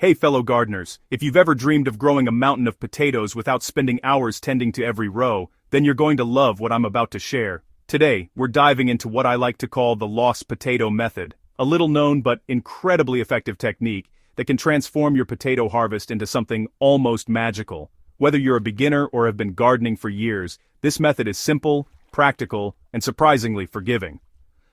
Hey fellow gardeners, if you've ever dreamed of growing a mountain of potatoes without spending hours tending to every row, then you're going to love what I'm about to share. Today, we're diving into what I like to call the lost potato method, a little known but incredibly effective technique that can transform your potato harvest into something almost magical. Whether you're a beginner or have been gardening for years, this method is simple, practical, and surprisingly forgiving.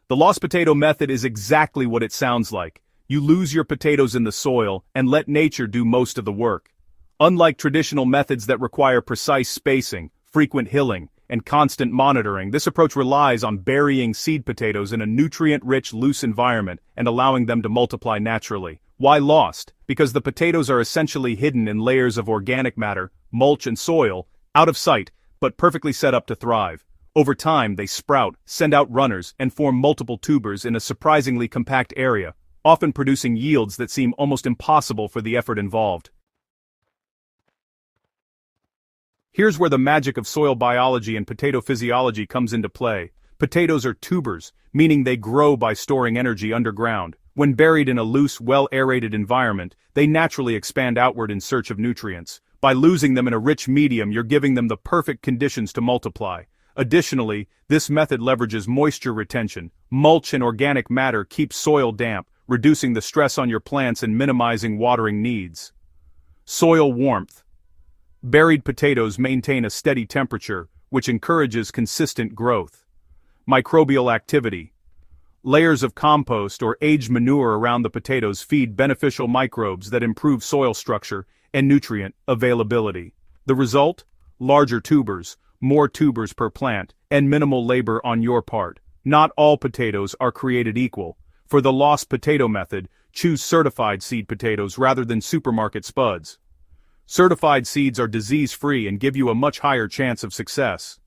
The lost potato method is exactly what it sounds like. You lose your potatoes in the soil and let nature do most of the work. Unlike traditional methods that require precise spacing, frequent hilling, and constant monitoring, this approach relies on burying seed potatoes in a nutrient-rich, loose environment and allowing them to multiply naturally. Why lost? Because the potatoes are essentially hidden in layers of organic matter, mulch and soil, out of sight, but perfectly set up to thrive. Over time, they sprout, send out runners, and form multiple tubers in a surprisingly compact area, often producing yields that seem almost impossible for the effort involved. Here's where the magic of soil biology and potato physiology comes into play. Potatoes are tubers, meaning they grow by storing energy underground. When buried in a loose, well-aerated environment, they naturally expand outward in search of nutrients. By losing them in a rich medium, you're giving them the perfect conditions to multiply. Additionally, this method leverages moisture retention. Mulch and organic matter keep soil damp, reducing the stress on your plants and minimizing watering needs. Soil warmth. Buried potatoes maintain a steady temperature, which encourages consistent growth. Microbial activity. Layers of compost or aged manure around the potatoes feed beneficial microbes that improve soil structure and nutrient availability. The result? Larger tubers, more tubers per plant, and minimal labor on your part. Not all potatoes are created equal. For the lost potato method, choose certified seed potatoes rather than supermarket spuds. Certified seeds are disease-free and give you a much higher chance of success.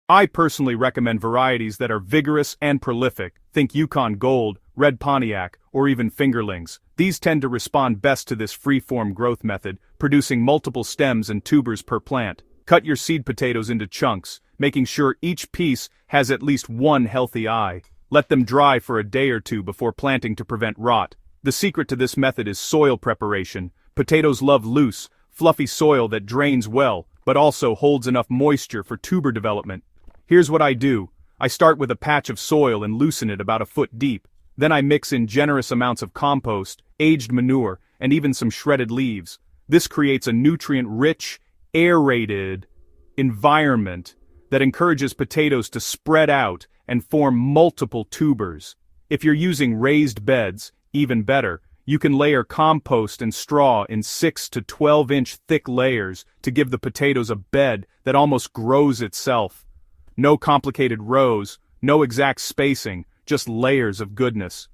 I personally recommend varieties that are vigorous and prolific. Think Yukon Gold, Red Pontiac, or even fingerlings. These tend to respond best to this free-form growth method, producing multiple stems and tubers per plant. Cut your seed potatoes into chunks, making sure each piece has at least one healthy eye. Let them dry for a day or two before planting to prevent rot. The secret to this method is soil preparation. Potatoes love loose, fluffy soil that drains well, but also holds enough moisture for tuber development. Here's what I do. I start with a patch of soil and loosen it about a foot deep. Then I mix in generous amounts of compost, aged manure, and even some shredded leaves. This creates a nutrient-rich, aerated environment that encourages potatoes to spread out and form multiple tubers. If you're using raised beds, even better, you can layer compost and straw in 6 to 12-inch thick layers to give the potatoes a bed that almost grows itself. No complicated rows, no exact spacing, just layers of goodness.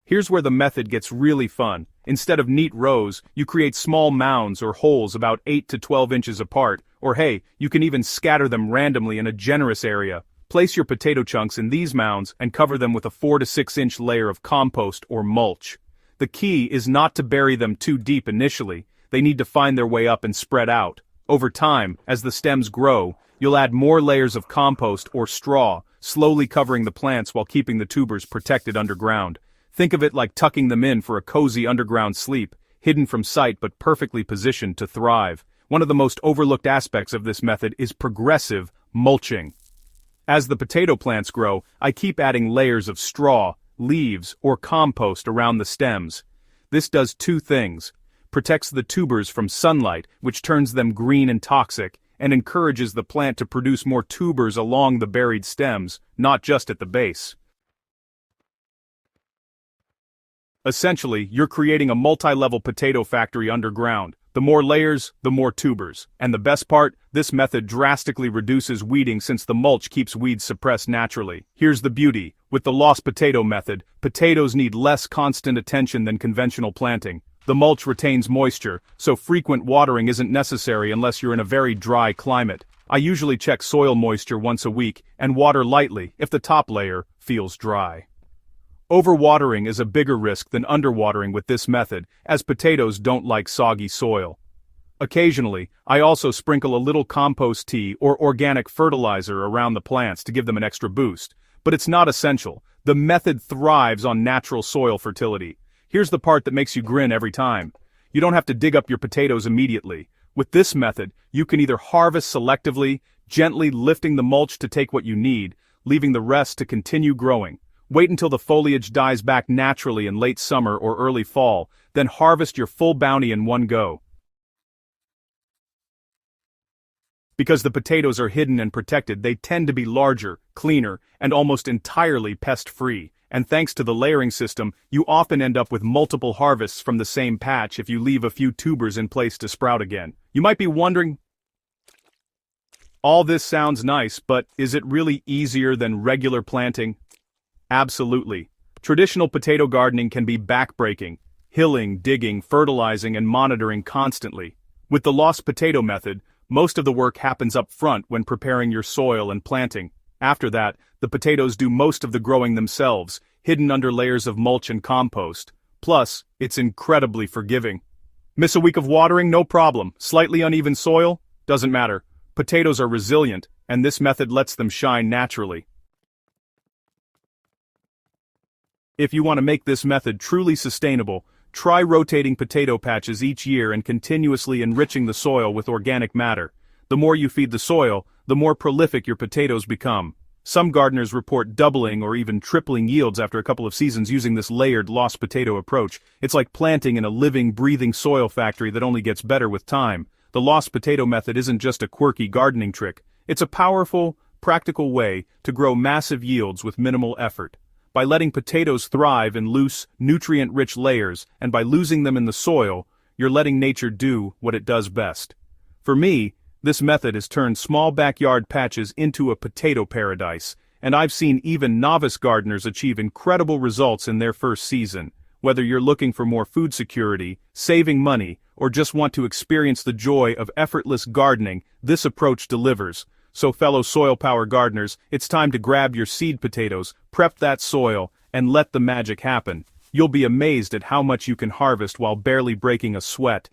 Here's where the method gets really fun. Instead of neat rows, you create small mounds or holes about 8 to 12 inches apart, or hey, you can even scatter them randomly in a generous area. Place your potato chunks in these mounds and cover them with a 4 to 6 inch layer of compost or mulch. The key is not to bury them too deep initially. They need to find their way up and spread out. Over time, as the stems grow, you'll add more layers of compost or straw, slowly covering the plants while keeping the tubers protected underground. Think of it like tucking them in for a cozy underground sleep, hidden from sight but perfectly positioned to thrive. One of the most overlooked aspects of this method is progressive mulching. As the potato plants grow, I keep adding layers of straw, leaves, or compost around the stems. This does two things: protects the tubers from sunlight, which turns them green and toxic, and encourages the plant to produce more tubers along the buried stems, not just at the base. Essentially, you're creating a multi-level potato factory underground. The more layers, the more tubers. And the best part, this method drastically reduces weeding since the mulch keeps weeds suppressed naturally. Here's the beauty. With the lost potato method, potatoes need less constant attention than conventional planting. The mulch retains moisture, so frequent watering isn't necessary unless you're in a very dry climate. I usually check soil moisture once a week and water lightly if the top layer feels dry. Overwatering is a bigger risk than underwatering with this method, as potatoes don't like soggy soil. Occasionally, I also sprinkle a little compost tea or organic fertilizer around the plants to give them an extra boost, but it's not essential. The method thrives on natural soil fertility. Here's the part that makes you grin every time. You don't have to dig up your potatoes immediately. With this method, you can either harvest selectively, gently lifting the mulch to take what you need, leaving the rest to continue growing. Wait until the foliage dies back naturally in late summer or early fall, then harvest your full bounty in one go. Because the potatoes are hidden and protected, they tend to be larger, cleaner, and almost entirely pest-free. And thanks to the layering system, you often end up with multiple harvests from the same patch if you leave a few tubers in place to sprout again. You might be wondering, all this sounds nice, but is it really easier than regular planting? Absolutely. Traditional potato gardening can be backbreaking, hilling, digging, fertilizing, and monitoring constantly. With the lost potato method, most of the work happens up front when preparing your soil and planting. After that, the potatoes do most of the growing themselves, hidden under layers of mulch and compost. Plus, it's incredibly forgiving. Miss a week of watering? No problem. Slightly uneven soil? Doesn't matter. Potatoes are resilient, and this method lets them shine naturally. If you want to make this method truly sustainable, try rotating potato patches each year and continuously enriching the soil with organic matter. The more you feed the soil, the more prolific your potatoes become. Some gardeners report doubling or even tripling yields after a couple of seasons using this layered lost potato approach. It's like planting in a living, breathing soil factory that only gets better with time. The lost potato method isn't just a quirky gardening trick. It's a powerful, practical way to grow massive yields with minimal effort. By letting potatoes thrive in loose, nutrient-rich layers, and by losing them in the soil, you're letting nature do what it does best. For me, this method has turned small backyard patches into a potato paradise, and I've seen even novice gardeners achieve incredible results in their first season. Whether you're looking for more food security, saving money, or just want to experience the joy of effortless gardening, this approach delivers. So fellow Soilpower gardeners, it's time to grab your seed potatoes, prep that soil, and let the magic happen. You'll be amazed at how much you can harvest while barely breaking a sweat.